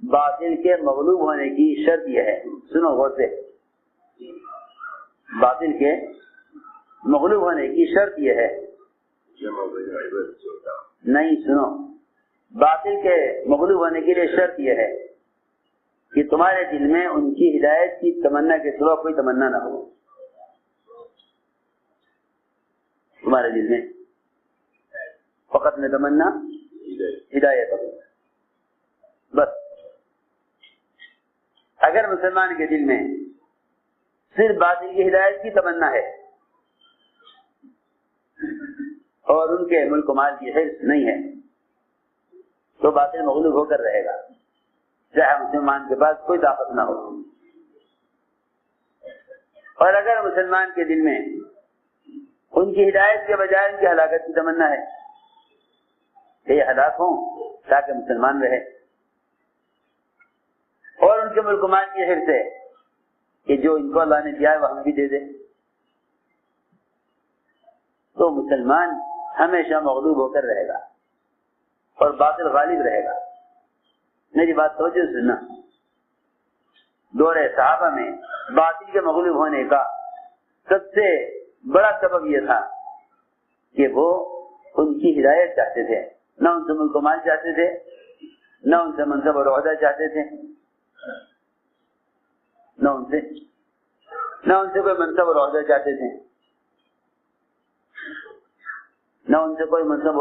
باطل کے مغلوب ہونے کی شرط یہ ہے، سنو غور سے، باطل کے مغلوب ہونے کی شرط یہ ہے، نہیں سنو، باطل کے مغلوب ہونے کے لیے شرط یہ ہے کہ تمہارے دل میں ان کی ہدایت کی تمنا کے سوا کوئی تمنا نہ ہو، تمہارے دل میں فقط میں تمنا ہدایت ہو، بس۔ اگر مسلمان کے دل میں صرف باطل کی ہدایت کی تمنا ہے اور ان کے ملک و مال کی حرص نہیں ہے تو باطل مغلوب ہو کر رہے گا، چاہے مسلمان کے پاس کوئی طاقت نہ ہو۔ اور اگر مسلمان کے دل میں ان کی ہدایت کے بجائے ان کی ہلاکت کی تمنا ہے کہ یہ ہلاک ہوں تاکہ مسلمان رہے، اور ان کے ملک و مال کی حرص ہے کہ جو ان کو اللہ نے دیا ہے وہ ہم بھی دے دیں، تو مسلمان ہمیشہ مغلوب ہو کر رہے گا اور باطل غالب رہے گا۔ میری بات توجہ سننا، دور صحابہ میں باطل کے مغلوب ہونے کا سب سے بڑا سبب یہ تھا کہ وہ ان کی ہدایت چاہتے تھے، نہ ان سے ملک و مال چاہتے تھے، نہ ان سے منصب اور عہدہ چاہتے تھے، نہ ان سے کوئی منصب اور عہدہ چاہتے تھے، نہ ان سے کوئی منصب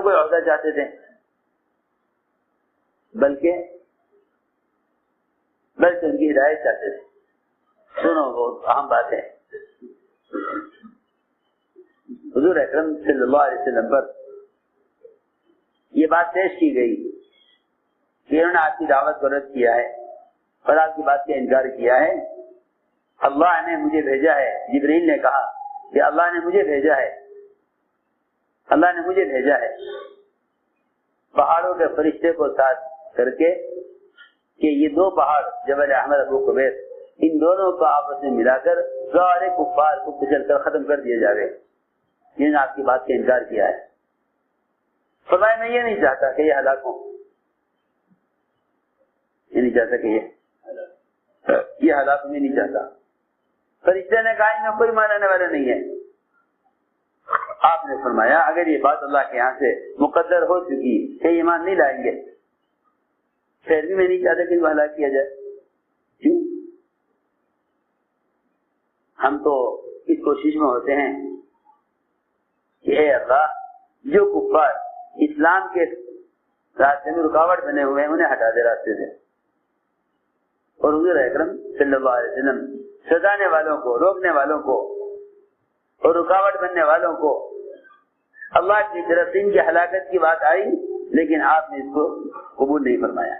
کوئی عہدہ چاہتے تھے، بلکہ ان کی ہدایت چاہتے تھے۔ سنو، بہت اہم بات ہے، حضور اکرم صلی اللہ علیہ وسلم پر یہ بات پیش کی گئی کہ انہوں نے آپ کی دعوت کو رد کیا ہے اور آپ کی بات کا انکار کیا ہے۔ اللہ نے مجھے بھیجا ہے، جبریل نے کہا کہ اللہ نے مجھے بھیجا ہے پہاڑوں کے فرشتے کو ساتھ کر کے کہ یہ دو پہاڑ جبل احمد ابو قبیس، ان دونوں کو آپس میں ملا کر سارے کفار کو کچل کر ختم کر دیا جائے جنہوں نے آپ کی بات کا انکار کیا ہے۔ فرمایا میں یہ نہیں چاہتا کہ یہ ہلاک ہوں، یہ نہیں چاہتا کہ یہ ہلاک میں نہیں چاہتا۔ فرشتے نے کہا ان میں کوئی ماننے والا نہیں ہے۔ آپ نے فرمایا اگر یہ بات اللہ کے یہاں سے مقدر ہو چکی کہ ایمان نہیں لائیں گے، پھر بھی میں نہیں چاہتا کہ ان کو ہلاک کیا جائے۔ کیوں؟ ہم تو اس کوشش میں ہوتے ہیں کہ اے اللہ، جو کفار اسلام کے راستے میں رکاوٹ بنے ہوئے ہیں انہیں ہٹا دے راستے سے، اور حضور اکرم صلی اللہ علیہ وسلم سجانے والوں کو، روکنے والوں کو اور رکاوٹ بننے والوں کو اللہ کی طرف سے ان کی ہلاکت کی بات آئی، لیکن آپ نے اس کو قبول نہیں فرمایا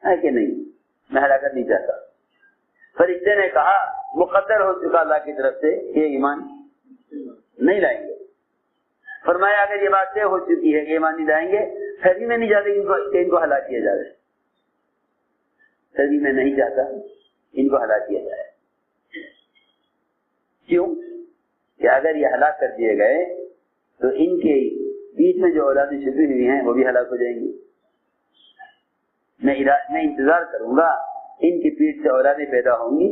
ہے کہ نہیں؟ میں ہلاکت نہیں چاہتا۔ فرشتے نے کہا مقدر ہو چکا اللہ کی طرف سے کہ ایمان نہیں لائیں گے۔ فرمایا اگر یہ بات طے ہو چکی ہے کہ ایمان نہیں لائیں گے، پھر بھی میں نہیں چاہتا کہ ان کو ہلاک کیا جائے، پھر بھی میں نہیں چاہتا ان کو ہلاک کیا جائے۔ کیوں؟ کہ اگر یہ ہلاک کر دیے گئے تو ان کے بیچ میں جو اولادیں چھپی ہوئی ہیں وہ بھی ہلاک ہو جائیں گی۔ میں انتظار کروں گا، ان کی پیٹھ سے اولادیں پیدا ہوں گی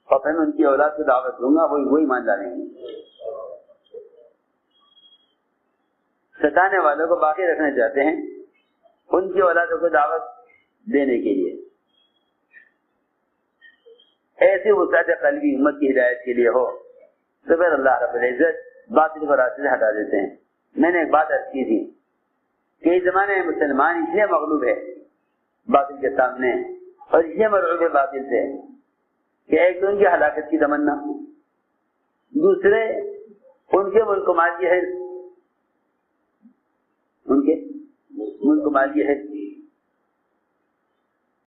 اور پھر میں ان کی اولاد کو دعوت دوں گا، وہی مان ڈالیں گے۔ ستانے والوں کو باقی رکھنا چاہتے ہیں ان کی اولادوں کو دعوت دینے کے لیے۔ ایسی وسعت قلبی امت کی ہدایت کے لیے ہو تو پھر اللہ رب العزت باطل کو راستے سے ہٹا دیتے ہیں۔ میں نے ایک بات عرض کی تھی کہ اس زمانے میں مسلمان اس لیے مغلوب ہے باطل کے سامنے اور اس لیے مرعوب ہے باطل سے کہ ایک تو ان کی ہلاکت کی تمنا، دوسرے ان کے ملک و مال کی حرص، ان کے ملک و مال کی حرص۔